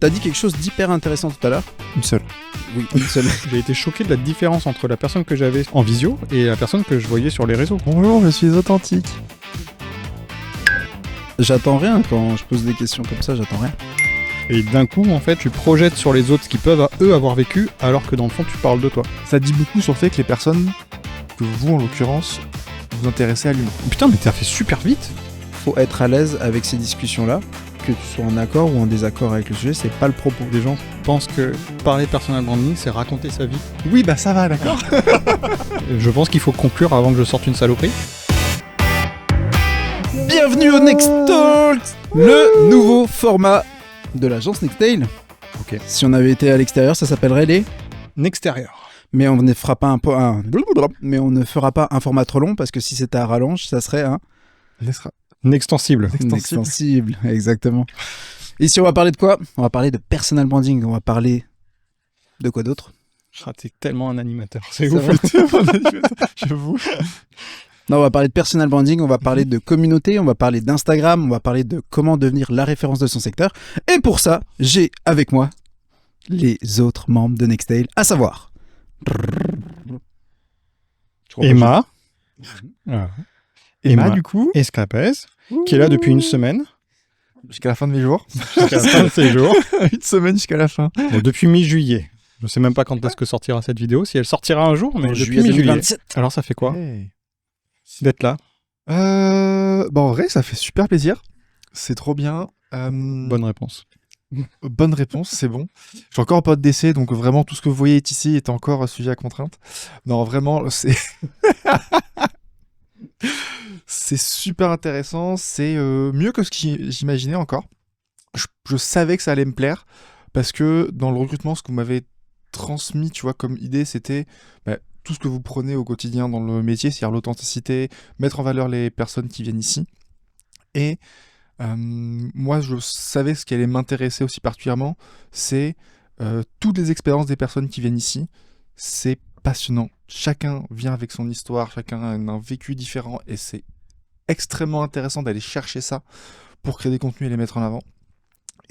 T'as dit quelque chose d'hyper intéressant tout à l'heure. Une seule. Oui, une seule. J'ai été choqué de la différence entre la personne que j'avais en visio et la personne que je voyais sur les réseaux. Bonjour, je suis authentique. J'attends rien quand je pose des questions comme ça, j'attends rien. Et d'un coup, en fait, tu projettes sur les autres ce qu'ils peuvent, eux, avoir vécu, alors que dans le fond, tu parles de toi. Ça dit beaucoup sur le fait que les personnes, que vous en l'occurrence, vous intéressez à l'humain. Putain, mais t'as fait super vite. Faut être à l'aise avec ces discussions-là, que tu sois en accord ou en désaccord avec le sujet, c'est pas le propos. Les gens pensent que parler personal branding, c'est raconter sa vie. Oui, bah ça va, d'accord. Je pense qu'il faut conclure avant que je sorte une saloperie. Bienvenue au Next Talk, le nouveau format de l'agence Nextail. Ok. Si on avait été à l'extérieur, ça s'appellerait les... Extérieur. Mais on ne fera pas mais on ne fera pas un format trop long parce que si c'était à rallonge, ça serait un Extensible. extensible, exactement. Ici, on va parler de quoi ? On va parler de personal branding. On va parler de quoi d'autre ? Ah, t'es tellement un animateur. C'est Ça ouf. va. J'avoue. Non, on va parler de personal branding, on va parler de communauté, on va parler d'Instagram, on va parler de comment devenir la référence de son secteur. Et pour ça, j'ai avec moi les autres membres de Nextail, à savoir Emma. Ah. Emma, du coup, Escapez, qui est là depuis une semaine. jusqu'à la fin de mes jours. Jusqu'à la fin de ses jours. Une semaine jusqu'à la fin. Bon, depuis mi-juillet. Je sais même pas quand est-ce que sortira cette vidéo, si elle sortira un jour, mais depuis juillet mi-juillet. 2027. Alors ça fait quoi Hey. d'être là? Bah en vrai, ça fait super plaisir. C'est trop bien. Bonne réponse. Bonne réponse, c'est bon. Je suis encore en période d'essai, donc vraiment tout ce que vous voyez ici est encore sujet à contrainte. Non, vraiment, c'est c'est super intéressant. C'est mieux que ce que j'imaginais encore. Je savais que ça allait me plaire parce que dans le recrutement, ce que vous m'avez transmis, tu vois, comme idée, c'était tout ce que vous prenez au quotidien dans le métier, c'est-à-dire l'authenticité, mettre en valeur les personnes qui viennent ici. Et moi, je savais ce qui allait m'intéresser aussi particulièrement, c'est toutes les expériences des personnes qui viennent ici. C'est passionnant. Chacun vient avec son histoire, chacun a un vécu différent, et c'est extrêmement intéressant d'aller chercher ça pour créer des contenus et les mettre en avant.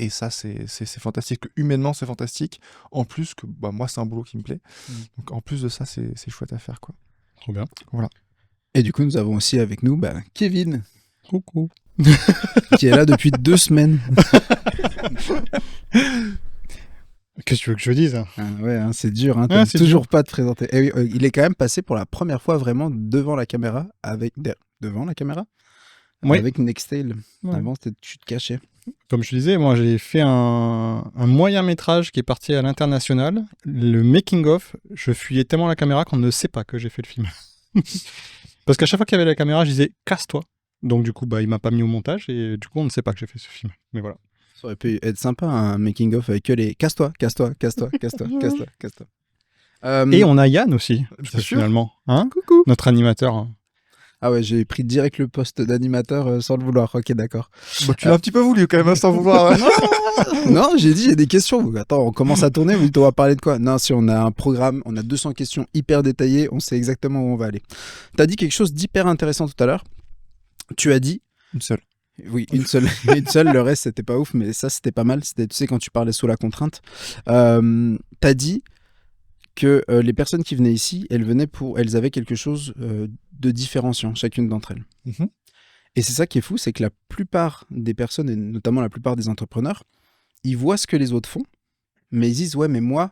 Et ça, c'est fantastique. Humainement, c'est fantastique. En plus, que moi, c'est un boulot qui me plaît. Donc, en plus de ça, c'est chouette à faire, quoi. Trop bien. Voilà. Et du coup, nous avons aussi avec nous Kevin, Coucou. qui est là depuis 2 semaines. Qu'est-ce que tu veux que je dise? Ah ouais, hein, c'est dur, hein, Ouais, t'as c'est toujours pas te présenter. Et oui, il est quand même passé pour la première fois vraiment devant la caméra, devant la caméra Oui. avec Nextail. Ouais. Avant, tu te cachais. Comme je te disais, moi j'ai fait un moyen métrage qui est parti à l'international. Le making of, je fuyais tellement la caméra qu'on ne sait pas que j'ai fait le film. Parce qu'à chaque fois qu'il y avait la caméra, je disais casse-toi. Donc du coup, il m'a pas mis au montage et du coup, on ne sait pas que j'ai fait ce film. Mais voilà. Ça aurait pu être sympa, un making-of avec que les casse-toi, casse-toi, casse-toi, casse-toi, casse-toi, casse-toi. Et on a Yann aussi, Bien sûr. finalement. Hein, Coucou. notre animateur. Ah ouais, j'ai pris direct le poste d'animateur sans le vouloir. Ok, d'accord. Tu l'as un petit peu voulu quand même, sans vouloir. Non, j'ai dit, j'ai des questions. Attends, on commence à tourner, on va parler de quoi? Non, si on a un programme, on a 200 questions hyper détaillées, on sait exactement où on va aller. T'as dit quelque chose d'hyper intéressant tout à l'heure. Tu as dit... Une seule. Oui, une seule, le reste c'était pas ouf, mais ça c'était pas mal, c'était, tu sais, quand tu parlais sous la contrainte. T'as dit que les personnes qui venaient ici, elles avaient quelque chose de différenciant, chacune d'entre elles. Mhm. Et c'est ça qui est fou, c'est que la plupart des personnes, et notamment la plupart des entrepreneurs, ils voient ce que les autres font, mais ils disent, ouais, mais moi,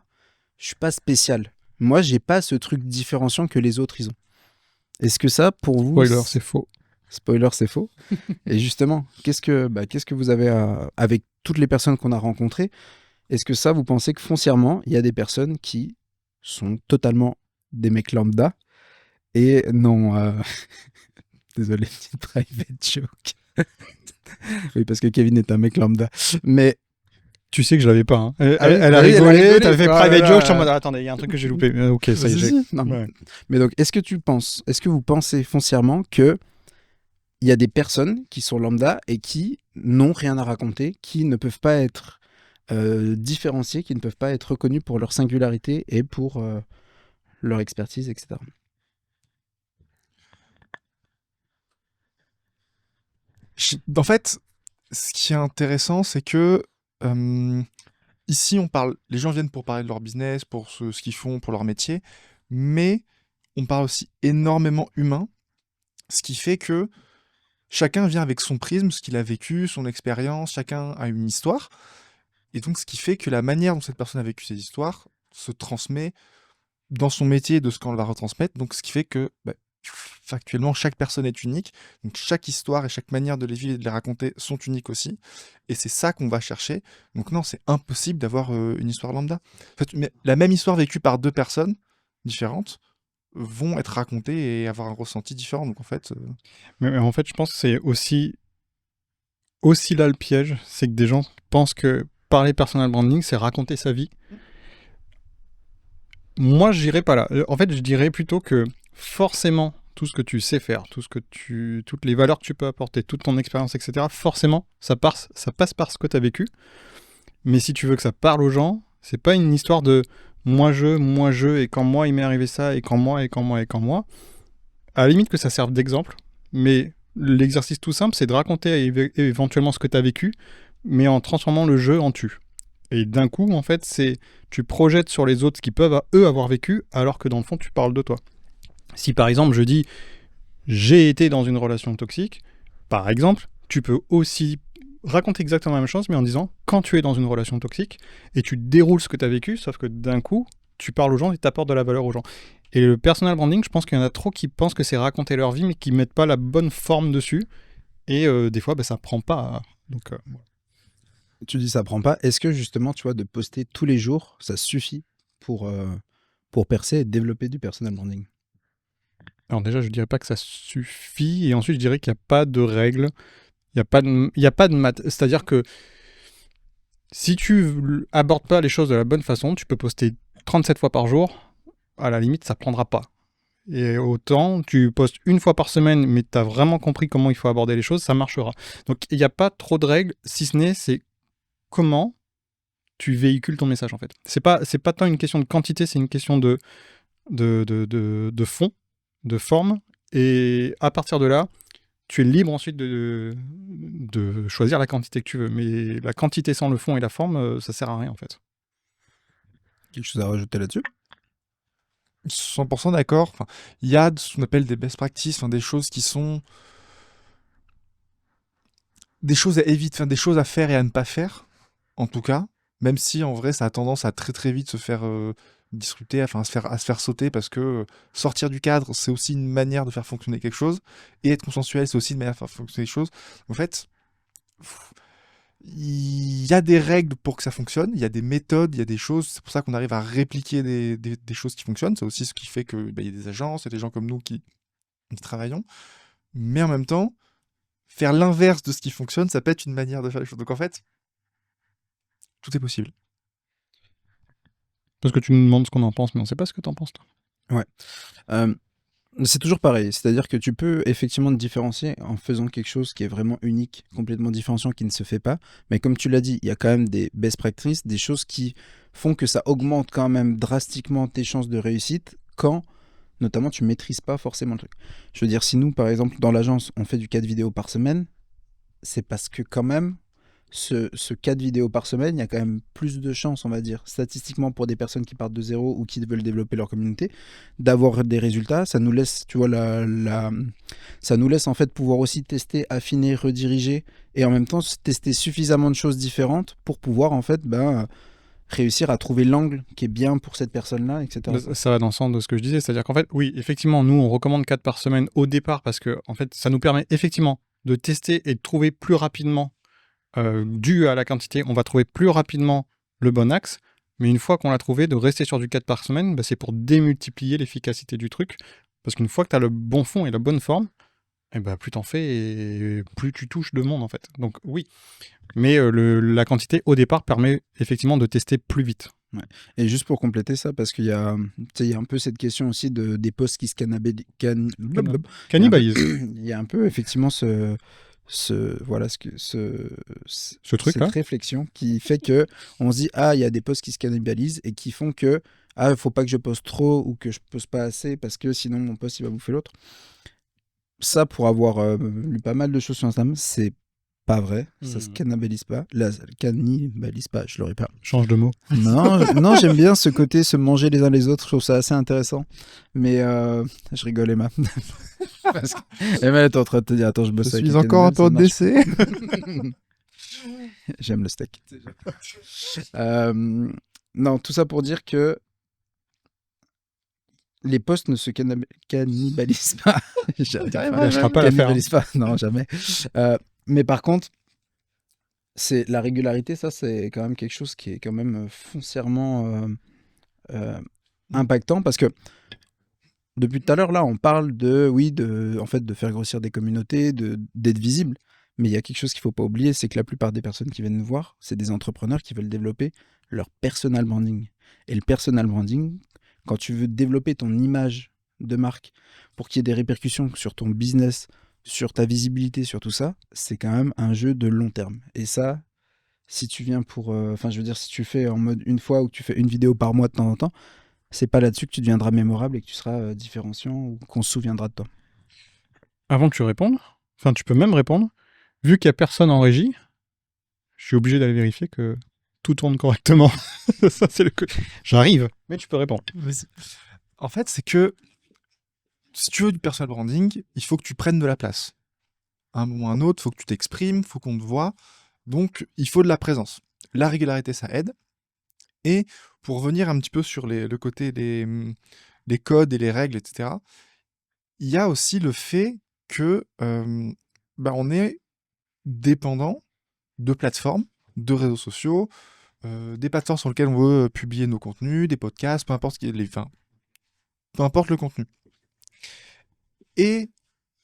je suis pas spécial. Moi, j'ai pas ce truc différenciant que les autres, ils ont. Est-ce que ça, pour vous... Spoiler, c'est faux. Spoiler, c'est faux. Et justement, qu'est-ce que vous avez avec toutes les personnes qu'on a rencontrées, est-ce que ça, vous pensez que foncièrement, il y a des personnes qui sont totalement des mecs lambda et non... Désolé, petite private joke. Oui, parce que Kevin est un mec lambda. Mais... Tu sais que je l'avais pas. Hein. Elle a oui, elle a rigolé, rigolé, t'avais fait quoi, private là, joke, je suis en mode attendez, il y a un truc que j'ai loupé. Ok, ça y est, j'ai. Non. Ouais. Mais donc, est-ce que vous pensez foncièrement que il y a des personnes qui sont lambda et qui n'ont rien à raconter, qui ne peuvent pas être différenciées, qui ne peuvent pas être reconnues pour leur singularité et pour leur expertise, etc. En fait, ce qui est intéressant, c'est que ici, les gens viennent pour parler de leur business, pour ce qu'ils font, pour leur métier, mais on parle aussi énormément humain, ce qui fait que chacun vient avec son prisme, ce qu'il a vécu, son expérience, chacun a une histoire. Et donc, ce qui fait que la manière dont cette personne a vécu ses histoires se transmet dans son métier de ce qu'on va retransmettre. Donc, ce qui fait que factuellement, chaque personne est unique. Donc, chaque histoire et chaque manière de les vivre et de les raconter sont uniques aussi. Et c'est ça qu'on va chercher. Donc, non, c'est impossible d'avoir une histoire lambda. En fait, mais la même histoire vécue par deux personnes différentes vont être racontées et avoir un ressenti différent. Donc, en fait, Mais en fait, je pense que c'est aussi là le piège, c'est que des gens pensent que parler personal branding, c'est raconter sa vie. Moi, je dirais pas là. En fait, je dirais plutôt que forcément, tout ce que tu sais faire, toutes les valeurs que tu peux apporter, toute ton expérience, etc., forcément, ça passe par ce que tu as vécu. Mais si tu veux que ça parle aux gens, c'est pas une histoire de moi je, et quand moi il m'est arrivé ça, et quand moi. À la limite que ça serve d'exemple, mais l'exercice tout simple, c'est de raconter éventuellement ce que tu as vécu, mais en transformant le jeu en tu. Et d'un coup, en fait, tu projettes sur les autres ce qu'ils peuvent, eux, avoir vécu, alors que dans le fond, tu parles de toi. Si par exemple, je dis j'ai été dans une relation toxique, par exemple, tu peux aussi raconter exactement la même chose, mais en disant quand tu es dans une relation toxique, et tu déroules ce que tu as vécu, sauf que d'un coup, tu parles aux gens et tu apportes de la valeur aux gens. Et le personal branding, je pense qu'il y en a trop qui pensent que c'est raconter leur vie, mais qui mettent pas la bonne forme dessus. Et des fois, ça prend pas. Donc, voilà. Tu dis ça prend pas. Est-ce que justement, tu vois, de poster tous les jours, ça suffit pour percer et développer du personal branding? Alors déjà, je dirais pas que ça suffit. Et ensuite, je dirais qu'il n'y a pas de règles. Il n'y a pas de maths. C'est-à-dire que si tu abordes pas les choses de la bonne façon, tu peux poster 37 fois par jour. À la limite, ça prendra pas. Et autant, tu postes une fois par semaine, mais tu as vraiment compris comment il faut aborder les choses, ça marchera. Donc, il n'y a pas trop de règles, si ce n'est, c'est comment tu véhicules ton message, en fait. C'est pas tant une question de quantité, c'est une question de fond, de forme. Et à partir de là, tu es libre ensuite de choisir la quantité que tu veux. Mais la quantité sans le fond et la forme, ça sert à rien, en fait. Quelque chose à rajouter là-dessus? 100% d'accord. Enfin, il y a ce qu'on appelle des best practices, des choses qui sont des choses à éviter, des choses à faire et à ne pas faire, en tout cas. Même si en vrai, ça a tendance à très très vite se faire disrupter, à se faire sauter, parce que sortir du cadre, c'est aussi une manière de faire fonctionner quelque chose, et être consensuel, c'est aussi une manière de faire fonctionner les choses. En fait, il y a des règles pour que ça fonctionne, il y a des méthodes, il y a des choses. C'est pour ça qu'on arrive à répliquer des choses qui fonctionnent. C'est aussi ce qui fait que il y a des agences, il y a des gens comme nous qui travaillons. Mais en même temps, faire l'inverse de ce qui fonctionne, ça peut être une manière de faire les choses. Donc en fait, tout est possible. Parce que tu nous demandes ce qu'on en pense, mais on sait pas ce que tu en penses, toi. Ouais. C'est toujours pareil. C'est-à-dire que tu peux effectivement te différencier en faisant quelque chose qui est vraiment unique, complètement différenciant, qui ne se fait pas. Mais comme tu l'as dit, il y a quand même des best practices, des choses qui font que ça augmente quand même drastiquement tes chances de réussite quand, notamment, tu maîtrises pas forcément le truc. Je veux dire, si nous, par exemple, dans l'agence, on fait du 4 vidéos par semaine, c'est parce que quand même, ce 4 vidéos par semaine, il y a quand même plus de chances, on va dire, statistiquement pour des personnes qui partent de zéro ou qui veulent développer leur communauté, d'avoir des résultats. Ça nous laisse, tu vois, ça nous laisse en fait pouvoir aussi tester, affiner, rediriger et en même temps tester suffisamment de choses différentes pour pouvoir en fait réussir à trouver l'angle qui est bien pour cette personne-là, etc. Ça va dans le sens de ce que je disais, c'est-à-dire qu'en fait, oui, effectivement, nous, on recommande 4 par semaine au départ parce que, en fait, ça nous permet effectivement de tester et de trouver plus rapidement, dû à la quantité, on va trouver plus rapidement le bon axe, mais une fois qu'on l'a trouvé, de rester sur du 4 par semaine, c'est pour démultiplier l'efficacité du truc, parce qu'une fois que tu as le bon fond et la bonne forme, plus t'en fais et plus tu touches de monde, en fait. Donc oui, mais la quantité au départ permet effectivement de tester plus vite. Ouais. Et juste pour compléter ça, parce qu'il y a un peu cette question aussi des posts qui se Cannibalisent. Il y a un peu effectivement cette truc-là réflexion qui fait que on se dit il y a des posts qui se cannibalisent et qui font que faut pas que je poste trop ou que je poste pas assez parce que sinon mon post il va bouffer l'autre. Ça, pour avoir lu pas mal de choses sur Instagram, c'est Pas vrai, ça se cannibalise pas. Là, cannibalise pas, je l'aurais pas. Change de mot. Non, j'aime bien ce côté se manger les uns les autres, je trouve ça assez intéressant. Mais je rigole, Emma. Parce que Emma est en train de te dire, attends, je bosse Je avec suis les encore en cannibales, ça période marche. d'essai. J'aime le steak. Non, tout ça pour dire que les posts ne se cannibalisent pas. J'arrive T'arrives pas. à Je ne pas la faire. Cannibalisent pas, non, jamais. Mais par contre, c'est la régularité, ça, c'est quand même quelque chose qui est quand même foncièrement impactant parce que depuis tout à l'heure, là, on parle en fait, de faire grossir des communautés, d'être visible. Mais il y a quelque chose qu'il ne faut pas oublier, c'est que la plupart des personnes qui viennent nous voir, c'est des entrepreneurs qui veulent développer leur personal branding. Et le personal branding, quand tu veux développer ton image de marque pour qu'il y ait des répercussions sur ton business, sur ta visibilité, sur tout ça, c'est quand même un jeu de long terme. Et ça, si tu viens pour... Enfin, je veux dire, si tu fais en mode une fois ou que tu fais une vidéo par mois de temps en temps, c'est pas là-dessus que tu deviendras mémorable et que tu seras différenciant ou qu'on se souviendra de toi. Avant que tu répondes, enfin, tu peux même répondre. Vu qu'il n'y a personne en régie, je suis obligé d'aller vérifier que tout tourne correctement. Ça, c'est J'arrive, mais tu peux répondre. Vas-y. En fait, c'est que si tu veux du personal branding, il faut que tu prennes de la place. À un moment ou à un autre, il faut que tu t'exprimes, il faut qu'on te voit. Donc, il faut de la présence. La régularité, ça aide. Et pour revenir un petit peu sur le côté des codes et les règles, etc., il y a aussi le fait que on est dépendant de plateformes, de réseaux sociaux, des plateformes sur lesquelles on veut publier nos contenus, des podcasts, peu importe, peu importe le contenu. Et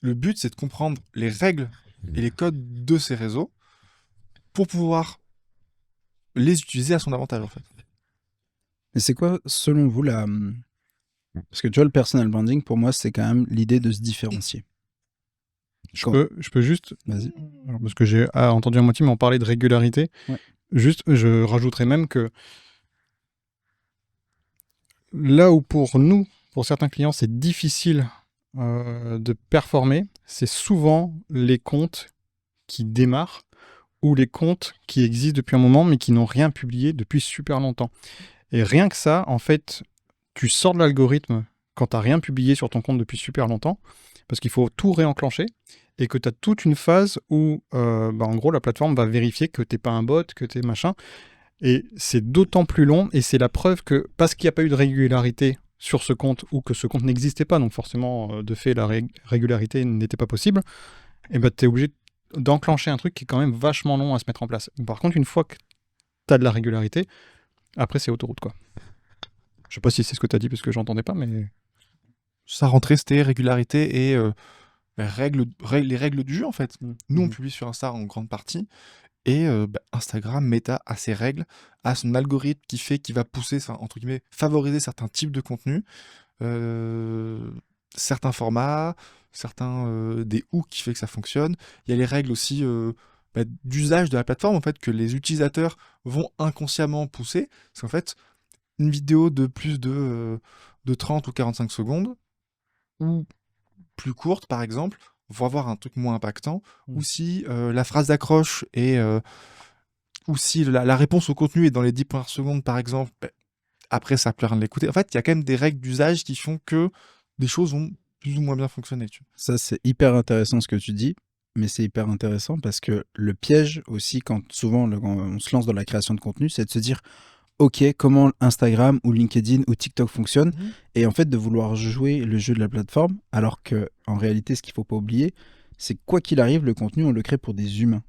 le but, c'est de comprendre les règles et les codes de ces réseaux pour pouvoir les utiliser à son avantage, en fait. Mais c'est quoi, selon vous, parce que tu vois, le personal branding, pour moi, c'est quand même l'idée de se différencier. Je peux juste, Vas-y. parce que j'ai entendu à moitié, mais on parlait de régularité. Ouais. Juste, je rajouterais même que là où pour nous, pour certains clients, c'est difficile de performer, c'est souvent les comptes qui démarrent ou les comptes qui existent depuis un moment mais qui n'ont rien publié depuis super longtemps. Et rien que ça, en fait, tu sors de l'algorithme quand tu n'as rien publié sur ton compte depuis super longtemps, parce qu'il faut tout réenclencher, et que tu as toute une phase où, en gros, la plateforme va vérifier que tu n'es pas un bot, que tu es machin. Et c'est d'autant plus long, et c'est la preuve que, parce qu'il n'y a pas eu de régularité sur ce compte, ou que ce compte n'existait pas, donc forcément, de fait, la régularité n'était pas possible, et ben, tu es obligé d'enclencher un truc qui est quand même vachement long à se mettre en place. Par contre, une fois que tu as de la régularité, après, c'est autoroute, quoi. Je sais pas si c'est ce que tu as dit, parce que j'entendais pas, mais... Ça rentrait, c'était régularité et les règles du jeu, en fait. Nous, on publie sur Insta en grande partie, et Instagram, Meta, a ses règles, a son algorithme qui va pousser, entre guillemets, favoriser certains types de contenus, certains formats, des hooks qui fait que ça fonctionne. Il y a les règles aussi d'usage de la plateforme, en fait, que les utilisateurs vont inconsciemment pousser. Parce qu'en fait, une vidéo de plus de 30 ou 45 secondes, ou plus courte, par exemple, vont avoir un truc moins impactant, ou si la phrase d'accroche ou si la réponse au contenu est dans les 10 premières secondes, par exemple, après, ça n'a plus rien de l'écouter. En fait, il y a quand même des règles d'usage qui font que des choses vont plus ou moins bien fonctionner. Ça, c'est hyper intéressant ce que tu dis, mais c'est hyper intéressant parce que le piège aussi, quand on se lance dans la création de contenu, c'est de se dire ok, comment Instagram ou LinkedIn ou TikTok fonctionne, et en fait de vouloir jouer le jeu de la plateforme, alors que en réalité, ce qu'il faut pas oublier, c'est que quoi qu'il arrive, le contenu, on le crée pour des humains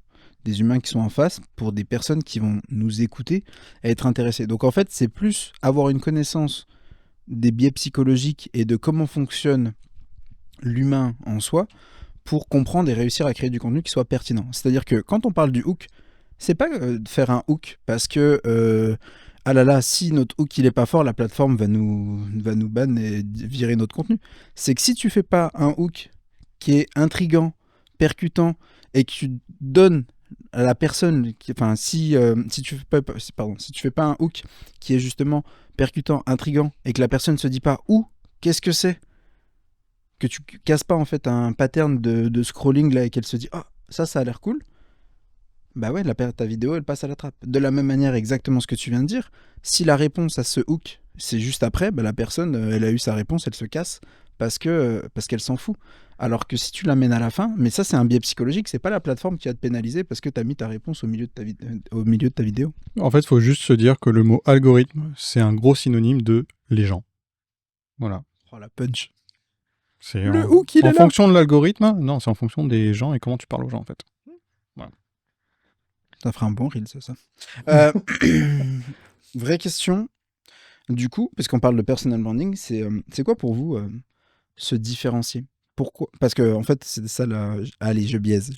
qui sont en face, pour des personnes qui vont nous écouter et être intéressées. Donc en fait, c'est plus avoir une connaissance des biais psychologiques et de comment fonctionne l'humain en soi pour comprendre et réussir à créer du contenu qui soit pertinent. C'est-à-dire que quand on parle du hook, c'est pas de faire un hook parce que ah là là, si notre hook il est pas fort, la plateforme va nous ban et virer notre contenu. C'est que si tu fais pas un hook qui est intriguant, percutant et que tu donnes à la personne, si tu fais pas un hook qui est justement percutant, intriguant et que la personne se dit pas qu'est-ce que c'est, que tu casses pas en fait un pattern de scrolling là et qu'elle se dit ça a l'air cool, bah ouais, ta vidéo, elle passe à la trappe. De la même manière, exactement ce que tu viens de dire, si la réponse à ce hook, c'est juste après, bah la personne, elle a eu sa réponse, elle se casse parce qu'elle s'en fout. Alors que si tu l'amènes à la fin, mais ça c'est un biais psychologique, c'est pas la plateforme qui va te pénaliser parce que tu as mis ta réponse au milieu de au milieu de ta vidéo. En fait, il faut juste se dire que le mot algorithme, c'est un gros synonyme de les gens. Voilà. Oh la punch. C'est Le hook, il en est là. fonction de l'algorithme. Non, c'est en fonction des gens et comment tu parles aux gens, en fait. Ça fera un bon reel, c'est ça. Euh, vraie question. Du coup, parce qu'on parle de personal branding, c'est quoi pour vous se différencier? Pourquoi? Parce que en fait, c'est ça là. Allez, je biaise.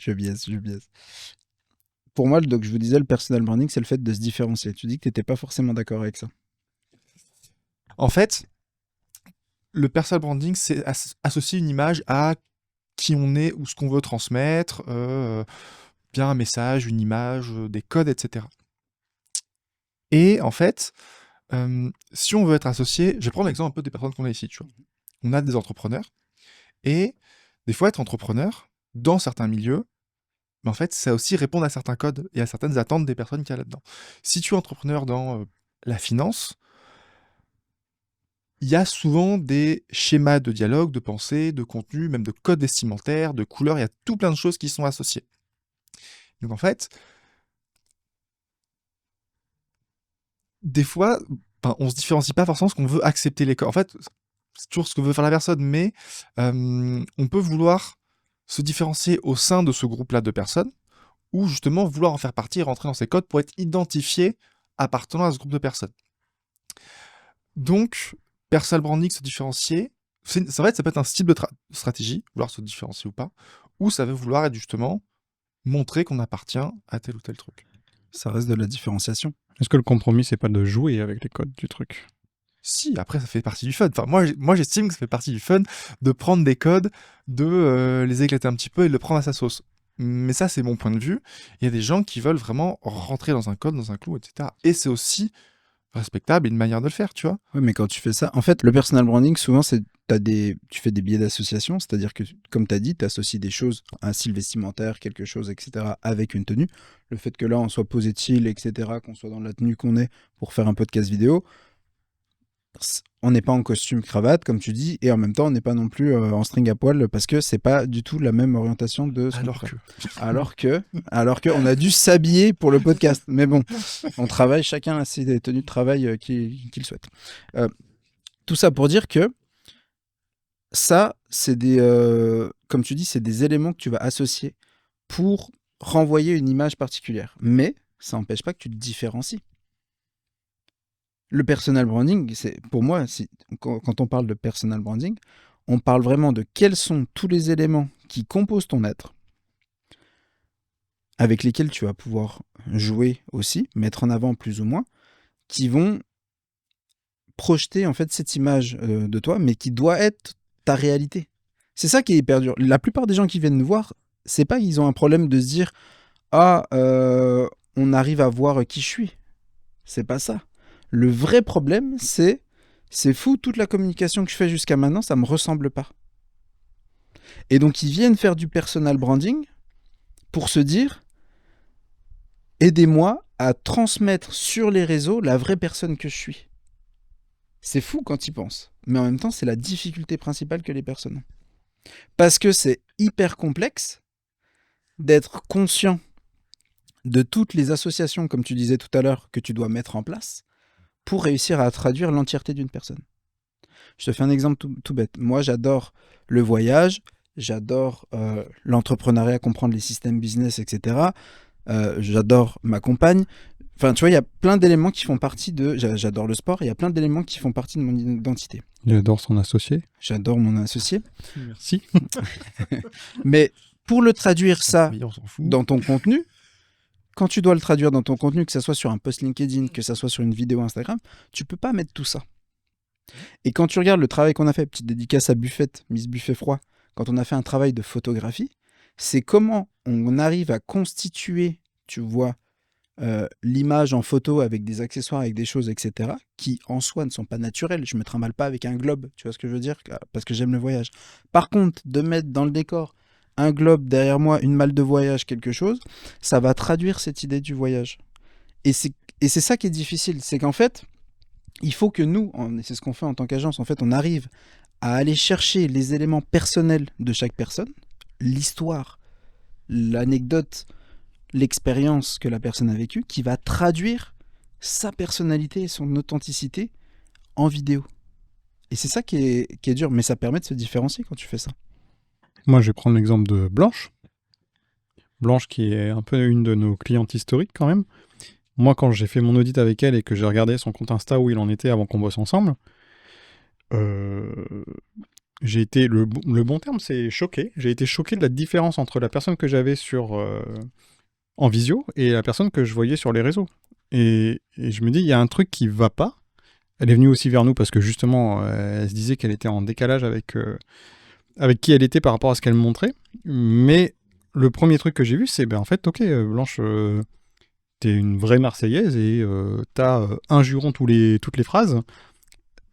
Pour moi, donc je vous disais, le personal branding, c'est le fait de se différencier. Tu dis que tu n'étais pas forcément d'accord avec ça. En fait, le personal branding, c'est associer une image à qui on est ou ce qu'on veut transmettre, bien un message, une image, des codes, etc. Et en fait, si on veut être associé, je vais prendre l'exemple un peu des personnes qu'on a ici, tu vois. On a des entrepreneurs, et des fois, être entrepreneur, dans certains milieux, mais en fait, c'est aussi répondre à certains codes et à certaines attentes des personnes qu'il y a là-dedans. Si tu es entrepreneur dans la finance, il y a souvent des schémas de dialogue, de pensée, de contenu, même de codes vestimentaires, de couleurs, il y a tout plein de choses qui sont associées. Donc en fait, des fois, on se différencie pas forcément parce qu'on veut accepter les codes. En fait, c'est toujours ce que veut faire la personne, mais on peut vouloir se différencier au sein de ce groupe-là de personnes, ou justement vouloir en faire partie et rentrer dans ces codes pour être identifié appartenant à ce groupe de personnes. Donc, personal branding, se différencier, en fait, ça peut être un style de stratégie, vouloir se différencier ou pas, ou ça veut vouloir être justement montrer qu'on appartient à tel ou tel truc. Ça reste de la différenciation. Est-ce que le compromis, c'est pas de jouer avec les codes du truc? Si, après, ça fait partie du fun. Enfin, moi, j'estime que ça fait partie du fun de prendre des codes, de les éclater un petit peu et de le prendre à sa sauce. Mais ça, c'est mon point de vue. Il y a des gens qui veulent vraiment rentrer dans un code, dans un clou, etc. Et c'est aussi respectable et une manière de le faire, tu vois. Oui, mais quand tu fais ça, en fait, le personal branding, souvent, tu fais des biais d'association, c'est-à-dire que, comme tu as dit, tu associes des choses, un style vestimentaire, quelque chose, etc., avec une tenue. Le fait que là, on soit posé de chill, etc., qu'on soit dans la tenue qu'on est pour faire un podcast vidéo, on n'est pas en costume cravate, comme tu dis, et en même temps, on n'est pas non plus en string à poil, parce que c'est pas du tout la même orientation de ce qu'on fait. Alors que on a dû s'habiller pour le podcast. Mais bon, on travaille, chacun a ses tenues de travail qu'il souhaite. Tout ça pour dire que ça, c'est comme tu dis, c'est des éléments que tu vas associer pour renvoyer une image particulière. Mais ça n'empêche pas que tu te différencies. Le personal branding, pour moi, quand on parle de personal branding, on parle vraiment de quels sont tous les éléments qui composent ton être, avec lesquels tu vas pouvoir jouer aussi, mettre en avant plus ou moins, qui vont projeter en fait cette image de toi, mais qui doit être ta réalité. C'est ça qui est hyper dur. La plupart des gens qui viennent nous voir, c'est pas qu'ils ont un problème de se dire on arrive à voir qui je suis. C'est pas ça. Le vrai problème, c'est fou, toute la communication que je fais jusqu'à maintenant, ça me ressemble pas. Et donc ils viennent faire du personal branding pour se dire aidez-moi à transmettre sur les réseaux la vraie personne que je suis. C'est fou quand ils pensent. Mais en même temps, c'est la difficulté principale que les personnes ont. Parce que c'est hyper complexe d'être conscient de toutes les associations, comme tu disais tout à l'heure, que tu dois mettre en place pour réussir à traduire l'entièreté d'une personne. Je te fais un exemple tout bête. Moi, j'adore le voyage, j'adore l'entrepreneuriat, comprendre les systèmes business, etc. J'adore ma compagne. Enfin, tu vois, il y a plein d'éléments qui font partie de... J'adore le sport, il y a plein d'éléments qui font partie de mon identité. Il adore son associé. J'adore mon associé. Merci. Mais pour le traduire ça Oui, on s'en fout. dans ton contenu, quand tu dois le traduire dans ton contenu, que ce soit sur un post LinkedIn, que ce soit sur une vidéo Instagram, tu peux pas mettre tout ça. Et quand tu regardes le travail qu'on a fait, petite dédicace à Buffett, Miss Buffet Froid, quand on a fait un travail de photographie, c'est comment on arrive à constituer, tu vois, l'image en photo avec des accessoires, avec des choses, etc., qui en soi ne sont pas naturelles. Je me trimballe pas avec un globe, tu vois ce que je veux dire, parce que j'aime le voyage. Par contre, de mettre dans le décor un globe derrière moi, une malle de voyage, quelque chose, ça va traduire cette idée du voyage. Et c'est ça qui est difficile, c'est qu'en fait, il faut que nous, et c'est ce qu'on fait en tant qu'agence, en fait, on arrive à aller chercher les éléments personnels de chaque personne, l'histoire, l'anecdote, l'expérience que la personne a vécue, qui va traduire sa personnalité et son authenticité en vidéo. Et c'est ça qui est dur, mais ça permet de se différencier quand tu fais ça. Moi, je vais prendre l'exemple de Blanche. Blanche qui est un peu une de nos clientes historiques quand même. Moi, quand j'ai fait mon audit avec elle et que j'ai regardé son compte Insta où il en était avant qu'on bosse ensemble, j'ai été, le bon terme, c'est choqué. J'ai été choqué de la différence entre la personne que j'avais en visio et la personne que je voyais sur les réseaux. Et je me dis, il y a un truc qui va pas. Elle est venue aussi vers nous parce que justement, elle se disait qu'elle était en décalage avec qui elle était par rapport à ce qu'elle montrait. Mais le premier truc que j'ai vu, c'est en fait, ok, Blanche, t'es une vraie Marseillaise et t'as un juron toutes les phrases.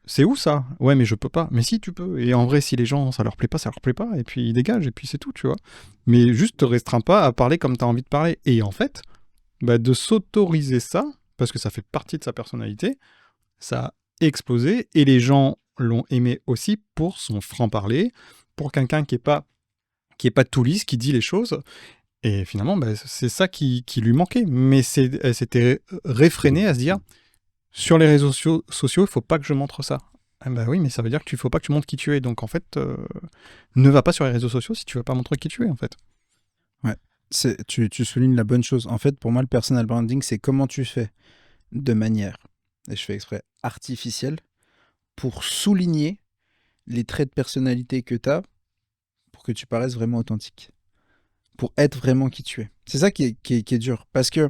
C'est où ça? Ouais, mais je peux pas. Mais si, tu peux. Et en vrai, si les gens, ça leur plaît pas, ça leur plaît pas. Et puis ils dégagent, et puis c'est tout, tu vois. Mais juste te restreins pas à parler comme t'as envie de parler. Et en fait, de s'autoriser ça, parce que ça fait partie de sa personnalité, ça a explosé. Et les gens l'ont aimé aussi pour son franc-parler, pour quelqu'un qui est pas tout lisse, qui dit les choses. Et finalement, c'est ça qui lui manquait. Mais elle s'était réfrénée à se dire, sur les réseaux sociaux, il faut pas que je montre ça. Ah oui, mais ça veut dire qu'il faut pas que tu montres qui tu es. Donc en fait, ne va pas sur les réseaux sociaux si tu veux pas montrer qui tu es en fait. Ouais, tu soulignes la bonne chose. En fait, pour moi, le personal branding, c'est comment tu fais de manière, et je fais exprès, artificielle, pour souligner les traits de personnalité que tu as, pour que tu paraisses vraiment authentique. Pour être vraiment qui tu es. C'est ça qui est dur. Parce que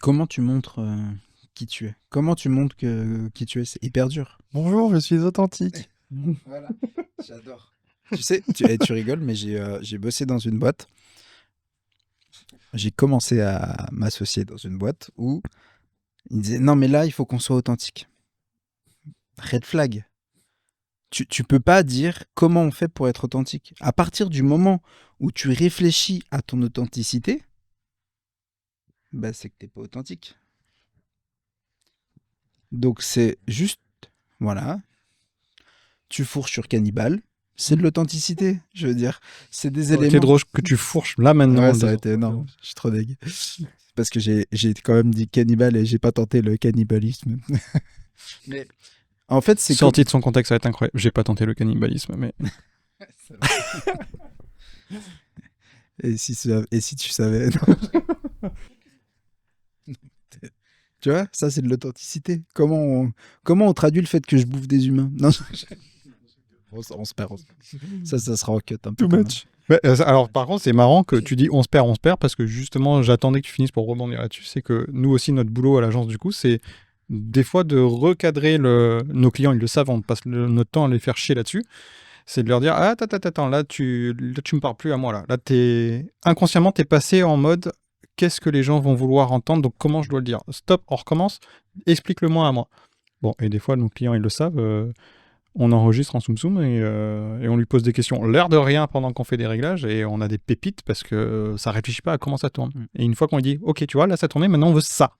comment tu montres qui tu es? Comment tu montres qui tu es? C'est hyper dur. Bonjour, je suis authentique. Voilà, j'adore. Tu sais, tu rigoles, mais j'ai bossé dans une boîte. J'ai commencé à m'associer dans une boîte où ils disaient non, mais là, il faut qu'on soit authentique. Red flag. Tu peux pas dire comment on fait pour être authentique. À partir du moment où tu réfléchis à ton authenticité, c'est que t'es pas authentique. Donc c'est juste, voilà, tu fourches sur Cannibal, c'est de l'authenticité, je veux dire. C'est des éléments. C'est drôle que tu fourches là maintenant. Ouais, ça aurait été énorme. Je suis trop dégueu. Parce que j'ai quand même dit Cannibal et j'ai pas tenté le cannibalisme. Mais en fait, c'est sorti de son contexte, ça va être incroyable. J'ai pas tenté le cannibalisme, mais. et si tu savais. Tu vois, ça c'est de l'authenticité. Comment on traduit le fait que je bouffe des humains? Non, on se perd. Ça sera en cut un peu. Too much. Alors par contre, c'est marrant que tu dis on se perd parce que justement, j'attendais que tu finisses pour rebondir là-dessus. C'est que nous aussi, notre boulot à l'agence du coup, c'est des fois de recadrer nos clients. Ils le savent, on passe notre temps à les faire chier là-dessus. C'est de leur dire attends, là tu me parles plus à moi là. Là inconsciemment t'es passé en mode qu'est-ce que les gens vont vouloir entendre, donc comment je dois le dire? Stop, on recommence, explique-le-moi à moi. Bon, et des fois, nos clients, ils le savent, on enregistre en Soum Soum et on lui pose des questions, l'air de rien, pendant qu'on fait des réglages, et on a des pépites parce que ça réfléchit pas à comment ça tourne. Et une fois qu'on lui dit, ok, tu vois, là, ça tournait, maintenant, on veut ça.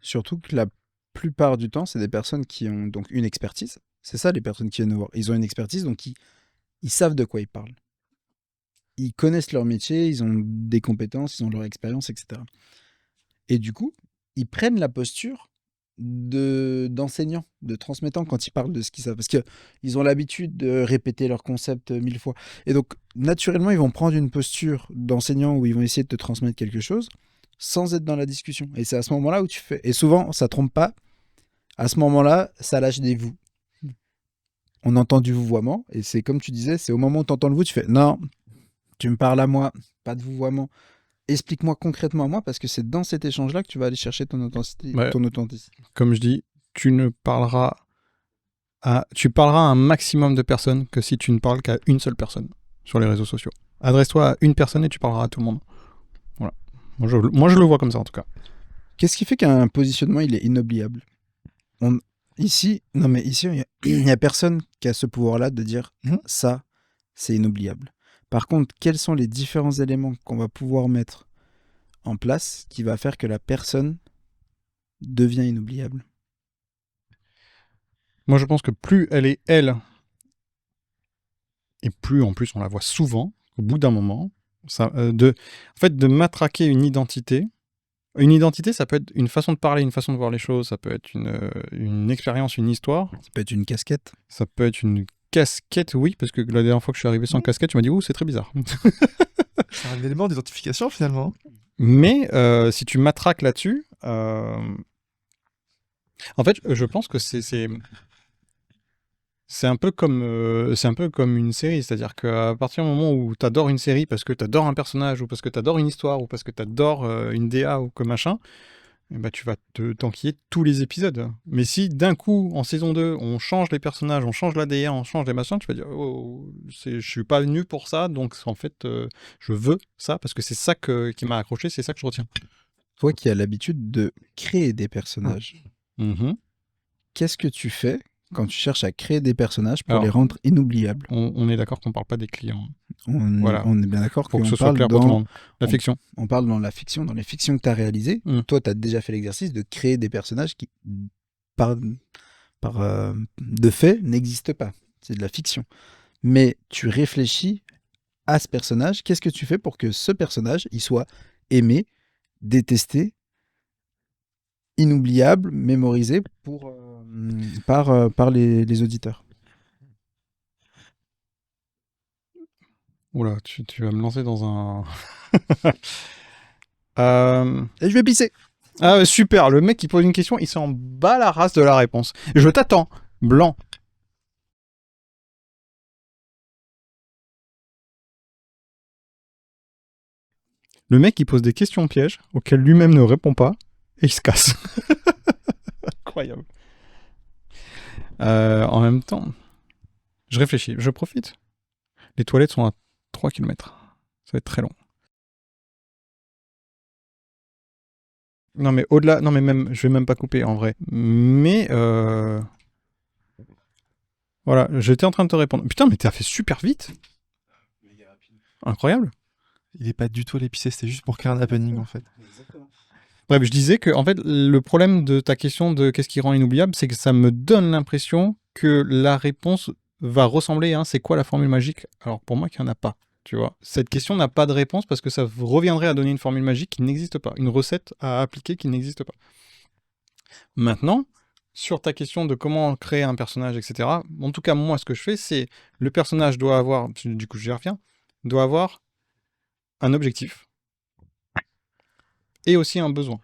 Surtout que la plupart du temps, c'est des personnes qui ont donc une expertise. C'est ça, les personnes qui viennent nous voir. Ils ont une expertise, donc ils savent de quoi ils parlent. Ils connaissent leur métier, ils ont des compétences, ils ont leur expérience, etc. Et du coup, ils prennent la posture d'enseignants, de transmettants quand ils parlent de ce qu'ils savent. Parce qu'ils ont l'habitude de répéter leur concept 1000 fois. Et donc, naturellement, ils vont prendre une posture d'enseignant où ils vont essayer de te transmettre quelque chose sans être dans la discussion. Et c'est à ce moment-là où tu fais... Et souvent, ça trompe pas. À ce moment-là, ça lâche des vous. On entend du vouvoiement. Et c'est comme tu disais, c'est au moment où tu entends le vous, tu fais « Non, tu me parles à moi, pas de vouvoiement. Explique-moi concrètement à moi, parce que c'est dans cet échange-là que tu vas aller chercher ton authenticité. Ouais. Comme je dis, tu parleras à un maximum de personnes que si tu ne parles qu'à une seule personne sur les réseaux sociaux. Adresse-toi à une personne et tu parleras à tout le monde. Voilà. Moi, je le vois comme ça, en tout cas. Qu'est-ce qui fait qu'un positionnement, il est inoubliable? Ici, il n'y a personne qui a ce pouvoir-là de dire ça, c'est inoubliable. Par contre, quels sont les différents éléments qu'on va pouvoir mettre en place qui va faire que la personne devient inoubliable? Moi, je pense que plus elle est elle, et plus en plus on la voit souvent, au bout d'un moment, en fait, de matraquer une identité. Une identité, ça peut être une façon de parler, une façon de voir les choses, ça peut être une expérience, une histoire, Ça peut être une casquette. ça peut être une casquette, oui, parce que la dernière fois que je suis arrivé sans casquette, tu m'as dit, ouh, c'est très bizarre. C'est un élément d'identification finalement. Mais si tu matraques là-dessus, en fait, je pense que c'est un peu comme une série, c'est-à-dire qu'à partir du moment où tu adores une série parce que tu adores un personnage ou parce que tu adores une histoire ou parce que tu adores une DA ou que machin, eh ben, tu vas t'enquiller tous les épisodes. Mais si d'un coup, en saison 2, on change les personnages, on change la DA, on change les machins, tu vas dire oh, je suis pas venu pour ça, donc en fait, je veux ça parce que c'est ça qui m'a accroché, c'est ça que je retiens. Toi qui as l'habitude de créer des personnages, Mhm. qu'est-ce que tu fais quand tu cherches à créer des personnages pour Alors, les rendre inoubliables? On est d'accord qu'on parle pas des clients. On est bien d'accord Pour que qu'on ce soit parle clair pour tout le dans monde. La fiction. on parle dans la fiction, dans les fictions que tu as réalisées. Mm. Toi, tu as déjà fait l'exercice de créer des personnages qui, par, de fait, n'existent pas. C'est de la fiction. Mais tu réfléchis à ce personnage. Qu'est-ce que tu fais pour que ce personnage, il soit aimé, détesté, inoubliable, mémorisé par les auditeurs? Oula, tu vas me lancer dans un... Euh, Et je vais pisser. Ah, super, le mec qui pose une question, il s'en bat la race de la réponse. Je t'attends, blanc. Le mec qui pose des questions pièges auxquelles lui-même ne répond pas et il se casse. Incroyable. En même temps, je réfléchis, je profite. Les toilettes sont à 3 km. Ça va être très long. Non mais au-delà, non mais même, je vais même pas couper en vrai. Mais voilà, j'étais en train de te répondre. Putain, mais t'as fait super vite. Incroyable. Il est pas du tout à l'épicé, c'était juste pour créer un happening en fait. Bref, je disais que en fait, le problème de ta question de qu'est-ce qui rend inoubliable, c'est que ça me donne l'impression que la réponse va ressembler à c'est quoi la formule magique. Alors pour moi, qu'il n'y en a pas. Tu vois, cette question n'a pas de réponse parce que ça reviendrait à donner une formule magique qui n'existe pas, une recette à appliquer qui n'existe pas. Maintenant, sur ta question de comment créer un personnage, etc., en tout cas, moi, ce que je fais, c'est le personnage doit avoir, du coup, j'y reviens, doit avoir un objectif et aussi un besoin.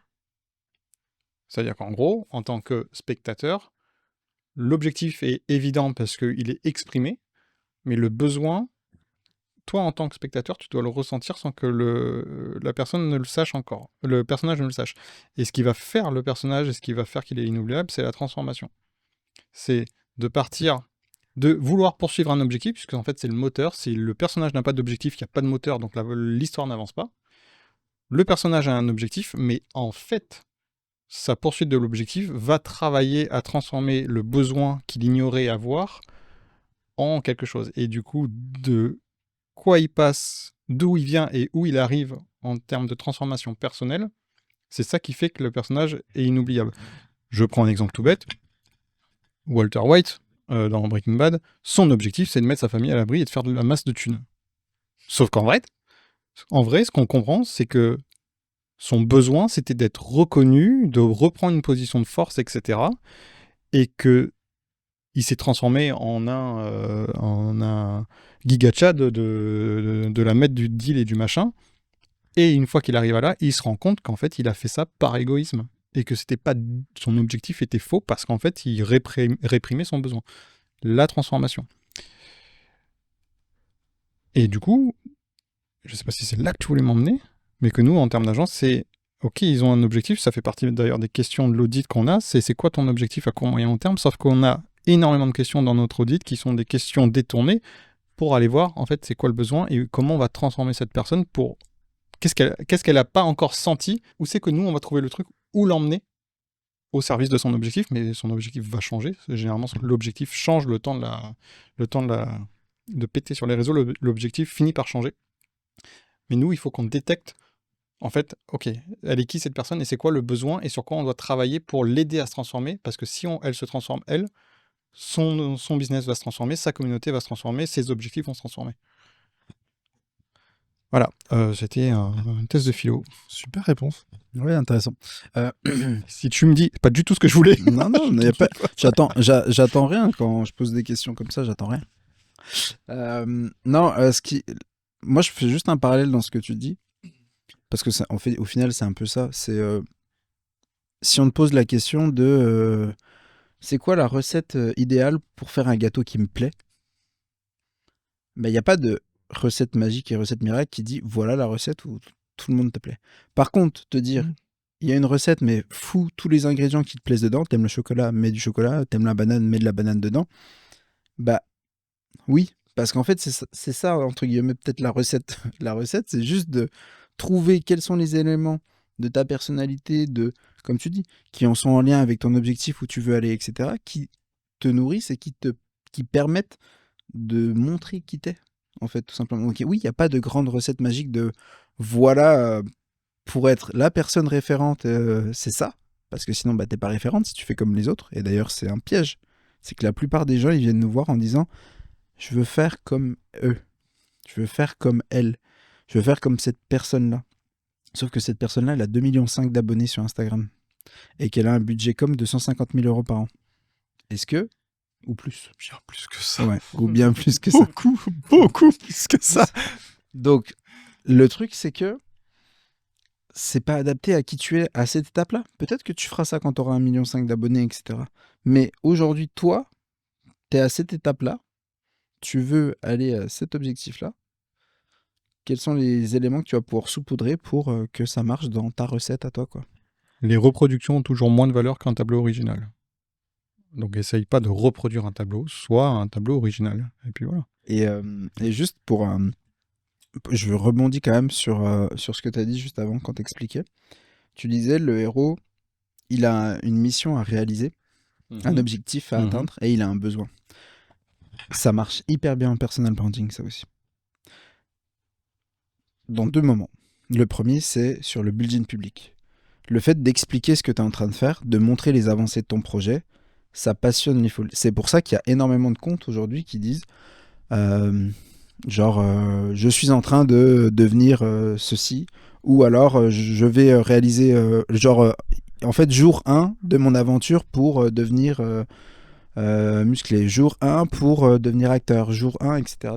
C'est-à-dire qu'en gros, en tant que spectateur, l'objectif est évident parce qu'il est exprimé, mais le besoin, toi, en tant que spectateur, tu dois le ressentir sans que la personne ne le sache encore, le personnage ne le sache. Et ce qui va faire le personnage et ce qui va faire qu'il est inoubliable, c'est la transformation. C'est de partir, de vouloir poursuivre un objectif, puisque en fait c'est le moteur, si le personnage n'a pas d'objectif, il n'y a pas de moteur, donc l'histoire n'avance pas. Le personnage a un objectif, mais en fait, sa poursuite de l'objectif va travailler à transformer le besoin qu'il ignorait avoir en quelque chose. Et du coup, de quoi il passe, d'où il vient et où il arrive en termes de transformation personnelle, c'est ça qui fait que le personnage est inoubliable. Je prends un exemple tout bête. Walter White, dans Breaking Bad, son objectif, c'est de mettre sa famille à l'abri et de faire de la masse de thunes. Sauf qu'en vrai, ce qu'on comprend, c'est que son besoin, c'était d'être reconnu, de reprendre une position de force, etc. Et que il s'est transformé en un giga-chad de la mettre du deal et du machin. Et une fois qu'il arrive à là, il se rend compte qu'en fait, il a fait ça par égoïsme. Et que c'était pas son objectif était faux parce qu'en fait, il réprimait son besoin. La transformation. Et du coup, je sais pas si c'est là que tu voulais m'emmener, mais que nous, en termes d'agence, c'est ok, ils ont un objectif, ça fait partie d'ailleurs des questions de l'audit qu'on a, c'est quoi ton objectif à court, moyen, long terme, sauf qu'on a énormément de questions dans notre audit qui sont des questions détournées pour aller voir, en fait, c'est quoi le besoin et comment on va transformer cette personne pour... Qu'est-ce qu'elle a pas encore senti, ou c'est que nous, on va trouver le truc où l'emmener au service de son objectif, mais son objectif va changer. Généralement, l'objectif change le temps de la de péter sur les réseaux, l'objectif finit par changer. Mais nous, il faut qu'on détecte, en fait, ok, elle est qui cette personne et c'est quoi le besoin et sur quoi on doit travailler pour l'aider à se transformer. Parce que si elle se transforme, son business va se transformer, sa communauté va se transformer, ses objectifs vont se transformer. Voilà, c'était un test de philo. Super réponse. Oui, intéressant. Si tu me dis, c'est pas du tout ce que je voulais. Non, y a pas... j'attends rien quand je pose des questions comme ça, j'attends rien. Non, moi je fais juste un parallèle dans ce que tu dis, parce que ça, au final c'est un peu ça. C'est si on te pose la question de c'est quoi la recette idéale pour faire un gâteau qui me plaît, il n'y a pas de recette magique et recette miracle qui dit voilà la recette où tout le monde te plaît. Par contre, te dire il y a une recette mais fous tous les ingrédients qui te plaisent dedans, t'aimes le chocolat, mets du chocolat, t'aimes la banane, mets de la banane dedans, bah oui, parce qu'en fait c'est ça entre guillemets peut-être la recette. La recette c'est juste de trouver quels sont les éléments de ta personnalité, comme tu dis, qui en sont en lien avec ton objectif où tu veux aller, etc., qui te nourrissent et qui permettent de montrer qui t'es, en fait, tout simplement. Donc oui, il n'y a pas de grande recette magique de voilà, pour être la personne référente, c'est ça, parce que sinon, t'es pas référente si tu fais comme les autres, et d'ailleurs, c'est un piège. C'est que la plupart des gens, ils viennent nous voir en disant je veux faire comme eux, je veux faire comme elle, je veux faire comme cette personne-là. Sauf que cette personne-là, elle a 2,5 millions d'abonnés sur Instagram et qu'elle a un budget comme de 150 000 euros par an. Est-ce que, ou plus, Bien plus que ça. ouais, ou bien plus que ça. Beaucoup plus que ça. Donc, le truc, c'est que c'est pas adapté à qui tu es à cette étape-là. Peut-être que tu feras ça quand tu auras 1,5 million d'abonnés, etc. Mais aujourd'hui, toi, tu es à cette étape-là. Tu veux aller à cet objectif-là. Quels sont les éléments que tu vas pouvoir saupoudrer pour que ça marche dans ta recette à toi, quoi. Les reproductions ont toujours moins de valeur qu'un tableau original. Donc essaye pas de reproduire un tableau, soit un tableau original. Et puis voilà. Et juste pour... je rebondis quand même sur ce que tu as dit juste avant quand tu expliquais. Tu disais, le héros, il a une mission à réaliser, un objectif à atteindre, et il a un besoin. Ça marche hyper bien en personal branding, ça aussi. Dans 2 moments. Le premier, c'est sur le building public. Le fait d'expliquer ce que tu es en train de faire, de montrer les avancées de ton projet, ça passionne les foules. C'est pour ça qu'il y a énormément de comptes aujourd'hui qui disent je suis en train de devenir ceci, ou alors je vais réaliser en fait jour 1 de mon aventure pour devenir musclé, jour 1 pour devenir acteur, jour 1, etc.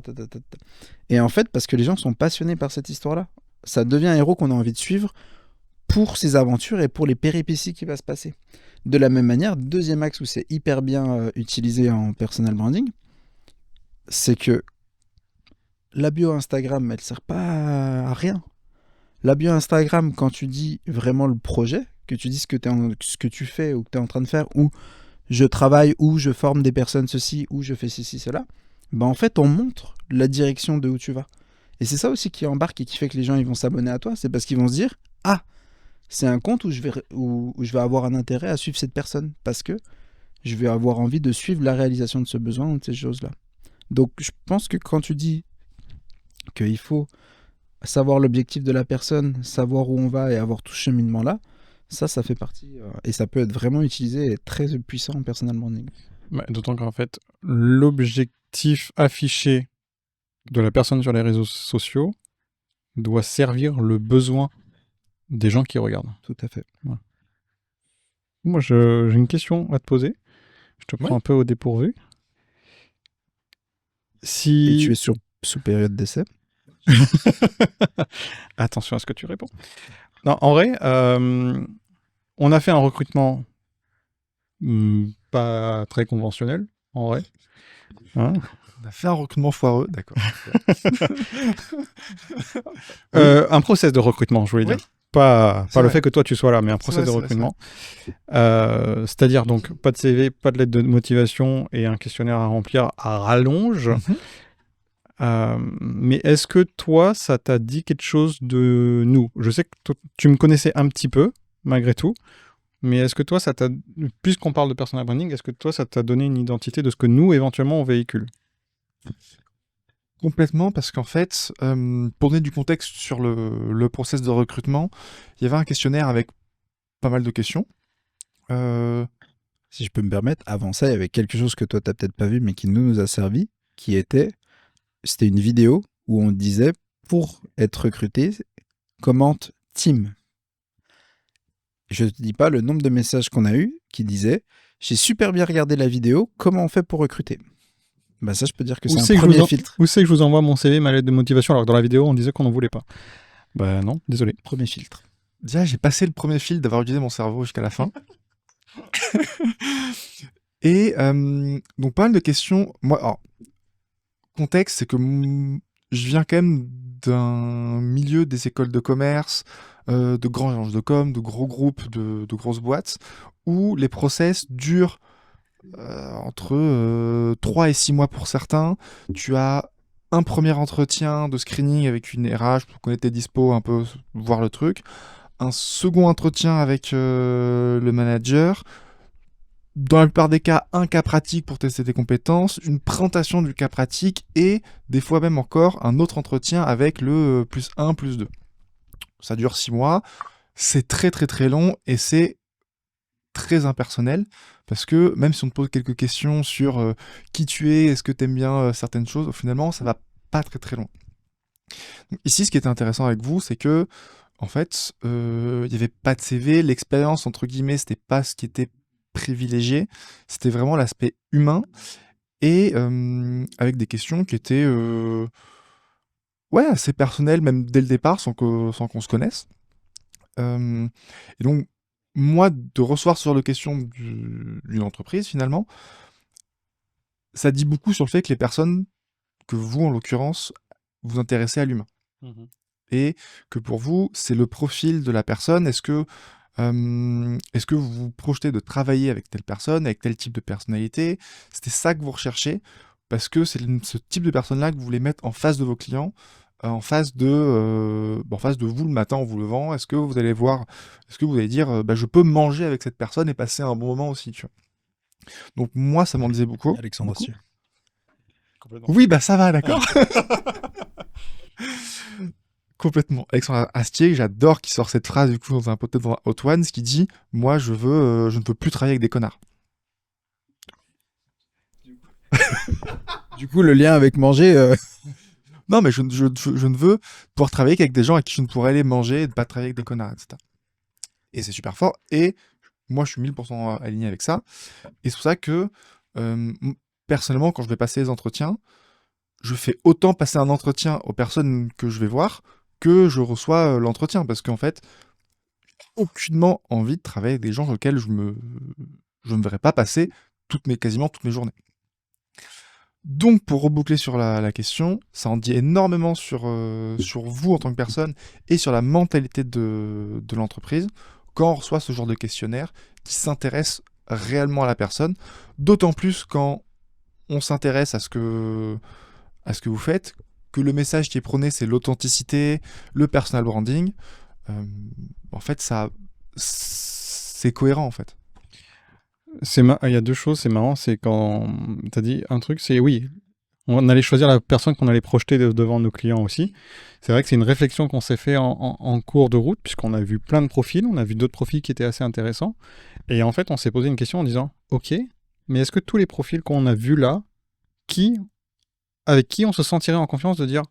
Et en fait, parce que les gens sont passionnés par cette histoire-là, ça devient un héros qu'on a envie de suivre pour ses aventures et pour les péripéties qui va se passer. De la même manière, deuxième axe où c'est hyper bien utilisé en personal branding, c'est que la bio Instagram, elle sert pas à rien. La bio Instagram, quand tu dis vraiment le projet, que tu dis ce que tu fais ou que tu es en train de faire, ou je travaille, ou je forme des personnes ceci, ou je fais ceci, cela, en fait, on montre la direction de où tu vas. Et c'est ça aussi qui embarque et qui fait que les gens ils vont s'abonner à toi, c'est parce qu'ils vont se dire ah, c'est un compte où je vais avoir un intérêt à suivre cette personne, parce que je vais avoir envie de suivre la réalisation de ce besoin ou de ces choses-là. Donc je pense que quand tu dis qu'il faut savoir l'objectif de la personne, savoir où on va et avoir tout ce cheminement-là, ça fait partie, et ça peut être vraiment utilisé et très puissant en personal branding. D'autant qu'en fait, l'objectif affiché de la personne sur les réseaux sociaux doit servir le besoin des gens qui regardent. Tout à fait. Voilà. Moi, j'ai une question à te poser. Je te prends un peu au dépourvu. Et tu es sous période d'essai. Attention à ce que tu réponds. Non, en vrai, on a fait un recrutement pas très conventionnel, en vrai. Hein, on a fait un recrutement foireux, d'accord. un process de recrutement, je voulais dire. Pas le fait que toi tu sois là, mais un process de recrutement. C'est-à-dire donc pas de CV, pas de lettre de motivation et un questionnaire à remplir à rallonge. Mais est-ce que toi, ça t'a dit quelque chose de nous? Je sais que tu me connaissais un petit peu, malgré tout, mais est-ce que toi, puisqu'on parle de personal branding, est-ce que toi, ça t'a donné une identité de ce que nous, éventuellement, on véhicule? Complètement, parce qu'en fait, pour donner du contexte sur le process de recrutement, il y avait un questionnaire avec pas mal de questions. Si je peux me permettre, avant ça, il y avait quelque chose que toi, tu n'as peut-être pas vu, mais qui nous a servi, c'était une vidéo où on disait, pour être recruté, commente team. Je ne te dis pas le nombre de messages qu'on a eu qui disaient, j'ai super bien regardé la vidéo, comment on fait pour recruter? Bah ça, je peux dire que c'est un premier filtre. Où c'est que je vous envoie mon CV, ma lettre de motivation, alors que dans la vidéo, on disait qu'on n'en voulait pas? Bah non, désolé. Premier filtre. Déjà, j'ai passé le premier filtre d'avoir utilisé mon cerveau jusqu'à la fin. Et donc, pas mal de questions. Moi, alors, contexte, c'est que je viens quand même d'un milieu des écoles de commerce, de grands agences de com, de gros groupes, de grosses boîtes, où les process durent entre 3 et 6 mois pour certains. Tu as un premier entretien de screening avec une RH pour connaître tes dispos, un peu voir le truc. Un second entretien avec le manager. Dans la plupart des cas, un cas pratique pour tester tes compétences, une présentation du cas pratique et des fois même encore un autre entretien avec le +1, +2. Ça dure 6 mois. C'est très très très long et c'est très impersonnel parce que même si on te pose quelques questions sur qui tu es, est-ce que tu aimes bien certaines choses, finalement ça va pas très très loin. Donc, ici, ce qui était intéressant avec vous, c'est que en fait, il n'y avait pas de CV, l'expérience entre guillemets, c'était pas ce qui était privilégié, c'était vraiment l'aspect humain et avec des questions qui étaient assez personnelles même dès le départ sans qu'on se connaisse. Et donc moi de recevoir ce genre de questions d'une entreprise finalement, ça dit beaucoup sur le fait que les personnes que vous en l'occurrence vous intéressez à l'humain. Et que pour vous c'est le profil de la personne. Est-ce que vous vous projetez de travailler avec telle personne, avec tel type de personnalité? C'était ça que vous recherchez, parce que c'est ce type de personne-là que vous voulez mettre en face de vos clients, en face de vous le matin en vous levant. Est-ce que vous allez dire, je peux manger avec cette personne et passer un bon moment aussi, tu vois. Donc moi, ça m'en disait beaucoup. Alexandre Astier. Oui, bah ça va, d'accord. Complètement. Alexandre Astier, j'adore qu'il sort cette phrase du coup dans un podcast dans Hot Ones qui dit « Moi, je ne veux plus travailler avec des connards. » Du coup, le lien avec manger... Non, mais je ne veux pouvoir travailler qu'avec des gens avec qui je ne pourrais aller manger et ne pas travailler avec des connards, etc. Et c'est super fort. Et moi, je suis 1000% aligné avec ça. Et c'est pour ça que, personnellement, quand je vais passer les entretiens, je fais autant passer un entretien aux personnes que je vais voir que je reçois l'entretien. Parce qu'en fait, aucunement envie de travailler avec des gens sur lesquels je ne verrai pas passer quasiment toutes mes journées. Donc, pour reboucler sur la question, ça en dit énormément sur vous en tant que personne et sur la mentalité de l'entreprise quand on reçoit ce genre de questionnaire qui s'intéresse réellement à la personne, d'autant plus quand on s'intéresse à ce que vous faites, que le message qui est prôné, c'est l'authenticité, le personal branding. En fait, c'est cohérent, en fait. Il y a deux choses, c'est marrant, c'est quand tu as dit un truc, c'est oui, on allait choisir la personne qu'on allait projeter devant nos clients aussi. C'est vrai que c'est une réflexion qu'on s'est fait en cours de route, puisqu'on a vu plein de profils, on a vu d'autres profils qui étaient assez intéressants. Et en fait, on s'est posé une question en disant, ok, mais est-ce que tous les profils qu'on a vus là, avec qui on se sentirait en confiance de dire,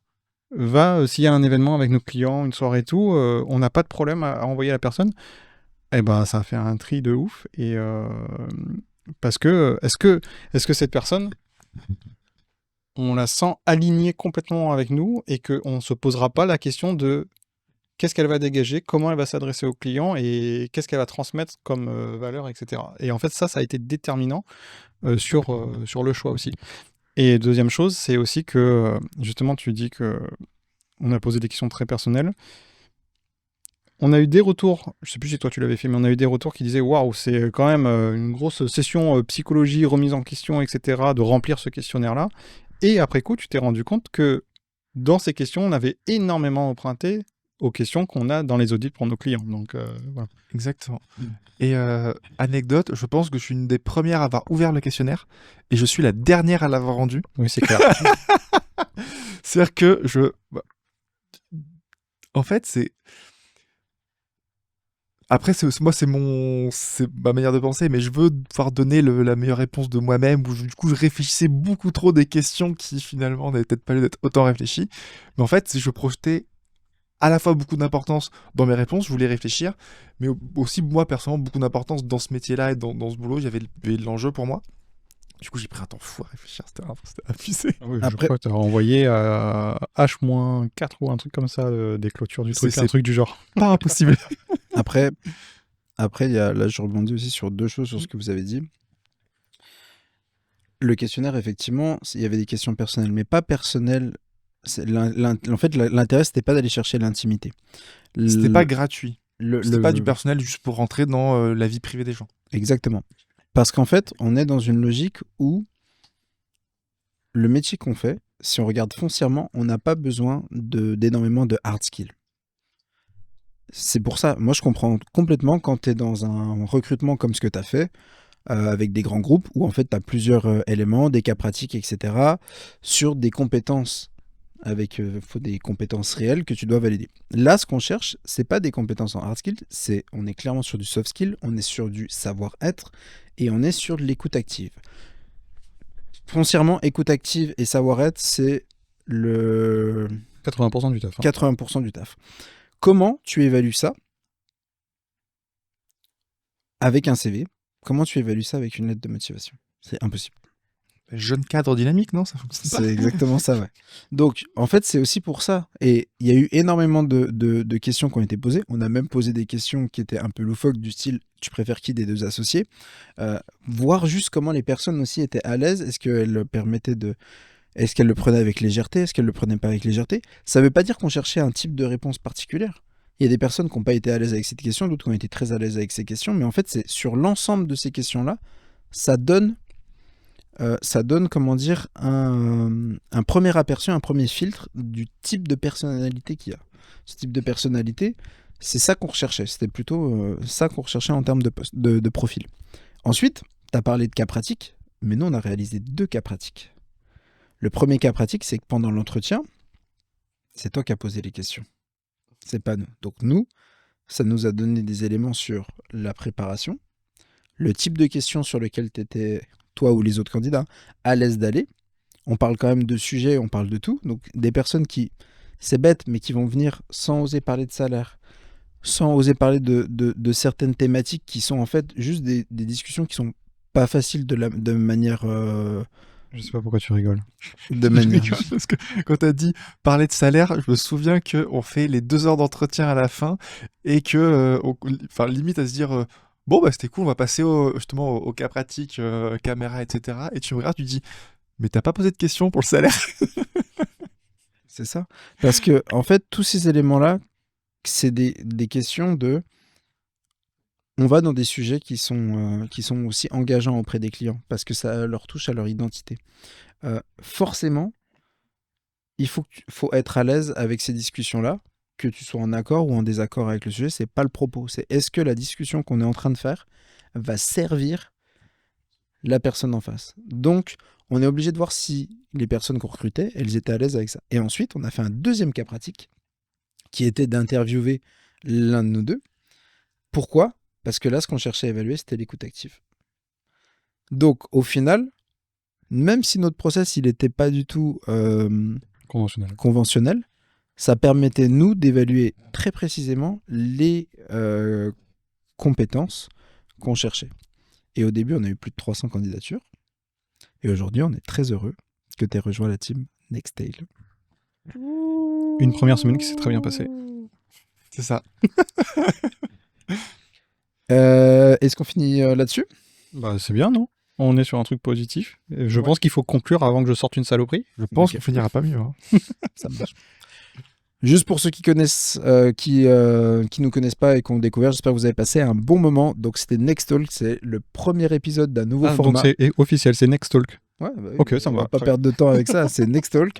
s'il y a un événement avec nos clients, une soirée et tout, on n'a pas de problème à envoyer la personne? Eh ben, ça a fait un tri de ouf. Et parce que est-ce que cette personne, on la sent alignée complètement avec nous et qu'on ne se posera pas la question de qu'est-ce qu'elle va dégager, comment elle va s'adresser aux clients et qu'est-ce qu'elle va transmettre comme valeur, etc. Et en fait, ça a été déterminant sur le choix aussi. Et deuxième chose, c'est aussi que, justement, tu dis que on a posé des questions très personnelles. On a eu des retours, je sais plus si toi tu l'avais fait, mais on a eu des retours qui disaient waouh, c'est quand même une grosse session psychologie, remise en question, etc., de remplir ce questionnaire-là. Et après coup, tu t'es rendu compte que dans ces questions, on avait énormément emprunté aux questions qu'on a dans les audits pour nos clients. Donc voilà. Exactement. Et anecdote, je pense que je suis une des premières à avoir ouvert le questionnaire et je suis la dernière à l'avoir rendu. Oui, c'est clair. C'est-à-dire que en fait, c'est. Après, moi, c'est ma manière de penser, mais je veux pouvoir donner la meilleure réponse de moi-même. Du coup, je réfléchissais beaucoup trop des questions qui finalement n'avaient peut-être pas lieu d'être autant réfléchies. Mais en fait, si je projetais à la fois beaucoup d'importance dans mes réponses, je voulais réfléchir, mais aussi moi personnellement beaucoup d'importance dans ce métier-là et dans ce boulot. Il y avait de l'enjeu pour moi. Du coup, j'ai pris un temps fou à réfléchir. C'était abusé. Ah oui, je Après- crois que tu as envoyé à H-4 ou un truc comme ça, des clôtures du truc, C'est- un truc du genre. Pas impossible. Après, là, je rebondis aussi sur deux choses sur ce que vous avez dit. Le questionnaire, effectivement, il y avait des questions personnelles, mais pas personnelles. En fait, l'intérêt, c'était pas d'aller chercher l'intimité. C'était pas gratuit. le- C'était le- pas du personnel juste pour rentrer dans la vie privée des gens. Exactement. Parce qu'en fait, on est dans une logique où le métier qu'on fait, si on regarde foncièrement, on n'a pas besoin d'énormément de hard skills. C'est pour ça, moi je comprends complètement quand tu es dans un recrutement comme ce que tu as fait, avec des grands groupes, où en fait tu as plusieurs éléments, des cas pratiques, etc., sur des compétences, faut des compétences réelles que tu dois valider. Là, ce qu'on cherche, c'est pas des compétences en hard skills, on est clairement sur du soft skill, on est sur du savoir-être, et on est sur de l'écoute active. Foncièrement, écoute active et savoir-être, c'est le 80% du taf. 80% du taf. Comment tu évalues ça avec un CV? Comment tu évalues ça avec une lettre de motivation? C'est impossible. Jeune cadre dynamique, non? Ça fonctionne pas. C'est exactement ça, ouais. Donc, en fait, c'est aussi pour ça. Et il y a eu énormément de questions qui ont été posées. On a même posé des questions qui étaient un peu loufoques, du style « tu préfères qui des deux associés ?» Voir juste comment les personnes aussi étaient à l'aise. Est-ce qu'elles le prenaient avec légèreté? Est-ce qu'elles le prenaient pas avec légèreté? Ça veut pas dire qu'on cherchait un type de réponse particulière. Il y a des personnes qui n'ont pas été à l'aise avec cette question, d'autres qui ont été très à l'aise avec ces questions. Mais en fait, c'est sur l'ensemble de ces questions-là, ça donne comment dire, un premier aperçu, un premier filtre du type de personnalité qu'il y a. Ce type de personnalité, c'est ça qu'on recherchait. C'était plutôt ça qu'on recherchait en termes de profil. Ensuite, tu as parlé de cas pratiques, mais nous, on a réalisé 2 cas pratiques. Le premier cas pratique, c'est que pendant l'entretien, c'est toi qui as posé les questions. C'est pas nous. Donc nous, ça nous a donné des éléments sur la préparation, le type de questions sur lesquelles tu étais, toi ou les autres candidats, à l'aise d'aller. On parle quand même de sujets, on parle de tout. Donc des personnes qui, c'est bête, mais qui vont venir sans oser parler de salaire, sans oser parler de certaines thématiques qui sont en fait juste des discussions qui sont pas faciles de manière... Je sais pas pourquoi tu rigoles. de manière... Parce que quand t'as dit parler de salaire, je me souviens qu'on fait les 2 heures d'entretien à la fin et que, enfin, limite à se dire bon, bah c'était cool, on va passer justement au cas pratique, caméra, etc. Et tu me regardes, tu dis mais t'as pas posé de questions pour le salaire? C'est ça. Parce que, en fait, tous ces éléments-là, c'est des questions de... On va dans des sujets qui sont aussi engageants auprès des clients, parce que ça leur touche à leur identité. Forcément, faut être à l'aise avec ces discussions-là, que tu sois en accord ou en désaccord avec le sujet, c'est pas le propos. C'est est-ce que la discussion qu'on est en train de faire va servir la personne en face. Donc, on est obligé de voir si les personnes qu'on recrutait, elles étaient à l'aise avec ça. Et ensuite, on a fait un deuxième cas pratique, qui était d'interviewer l'un de nous deux. Pourquoi ? Parce que là, ce qu'on cherchait à évaluer, c'était l'écoute active. Donc, au final, même si notre process, il n'était pas du tout conventionnel, ça permettait, nous, d'évaluer très précisément les compétences qu'on cherchait. Et au début, on a eu plus de 300 candidatures. Et aujourd'hui, on est très heureux que tu aies rejoint la team Nextail. Une première semaine qui s'est très bien passée. C'est ça. Est-ce qu'on finit là-dessus ? Bah, c'est bien, non ? On est sur un truc positif. Et je pense qu'il faut conclure avant que je sorte une saloperie. Je pense Ok. qu'on finira pas mieux. Hein. Ça marche. Juste pour ceux qui connaissent, qui nous connaissent pas et qui ont découvert, j'espère que vous avez passé un bon moment. Donc c'était Nextalk, c'est le premier épisode d'un nouveau Donc format. c'est officiel, c'est Nextalk. Ouais, bah oui, Ok, ça on me va va, pas très perdre de temps avec ça, c'est Nextalk.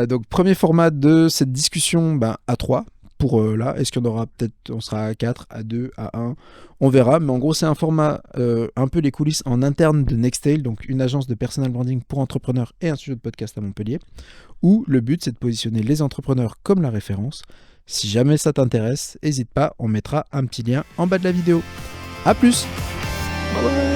Donc premier format de cette discussion à 3 pour là. Est-ce qu'il y en aura peut-être, on sera à 4, à 2, à 1, on verra. Mais en gros, c'est un format un peu les coulisses en interne de Nextail, donc une agence de personal branding pour entrepreneurs et un studio de podcast à Montpellier, où le but, c'est de positionner les entrepreneurs comme la référence. Si jamais ça t'intéresse, n'hésite pas, on mettra un petit lien en bas de la vidéo. A plus. Bye bye.